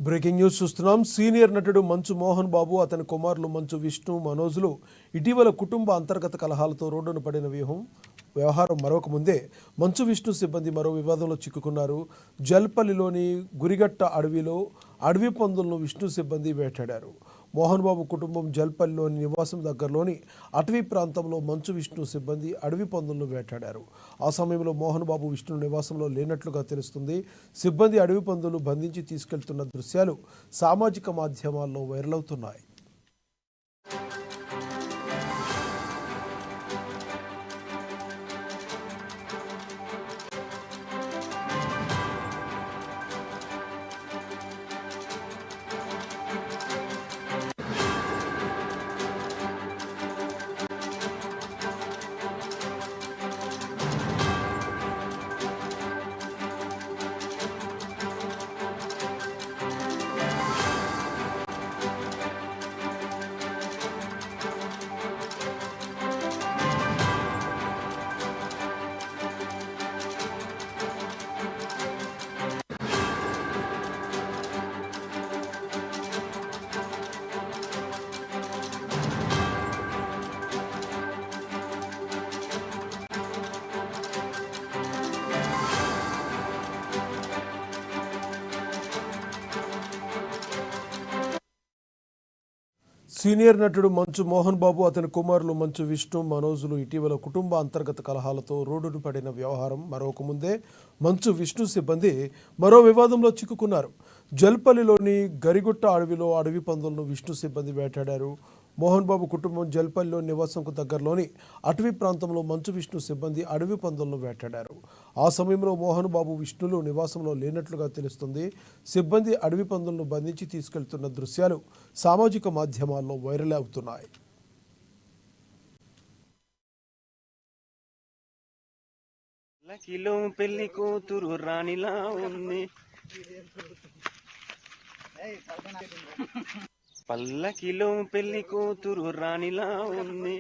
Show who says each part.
Speaker 1: Breaking news చూస్తున్నాం. Senior నటుడు మంచు మోహన్ బాబు, అతని కుమారులు మంచు విష్ణు, మనోజ్లు ఇటీవల కుటుంబ అంతర్గత కలహాలతో రోడ్డున పడిన వ్యవహారం మరొక ముందే మంచు విష్ణు సిబ్బంది మరో వివాదంలో చిక్కుకున్నారు. జల్పల్లిలోని గురిగట్ట అడవిలో అడవి పందులను విష్ణు సిబ్బంది వేటాడారు. మోహన్ బాబు కుటుంబం జల్పల్లిలోని నివాసం దగ్గరలోని అటవీ ప్రాంతంలో మంచు విష్ణు సిబ్బంది అడవి పందులను వేటాడారు. ఆ సమయంలో మోహన్ బాబు విష్ణు నివాసంలో లేనట్లుగా తెలుస్తుంది. సిబ్బంది అడవి పందులు బంధించి తీసుకెళ్తున్న దృశ్యాలు సామాజిక మాధ్యమాల్లో వైరల్ అవుతున్నాయి. సీనియర్ నటుడు మంచు మోహన్ బాబు, అతని కుమారులు మంచు విష్ణు, మనోజ్లు ఇటీవల కుటుంబ అంతర్గత కలహాలతో రోడ్డున పడిన వ్యవహారం మరొక ముందే మంచు విష్ణు సిబ్బంది మరో వివాదంలో చిక్కుకున్నారు. జల్పల్లిలోని గరిగుట్ట అడవిలో అడవి పందులను విష్ణు సిబ్బంది వేటాడారు. మోహన్ బాబు కుటుంబం జల్పల్లిలో నివాసంకు దగ్గరలోని అటవీ ప్రాంతంలో మంచు విష్ణు సిబ్బంది అడవి పందులను వేటాడారు. ఆ సమయంలో మోహన్ బాబు విష్ణులు నివాసంలో లేనట్లుగా తెలుస్తుంది. సిబ్బంది అడవి పందులను బంధించి తీసుకెళ్తున్న దృశ్యాలు సామాజిక మాధ్యమాల్లో వైరల్ అవుతున్నాయి.
Speaker 2: పెళ్లి కూతురు రాణిలా ఉంది, పల్లకిలో పెళ్లి కూతురు రాణిలా ఉంది.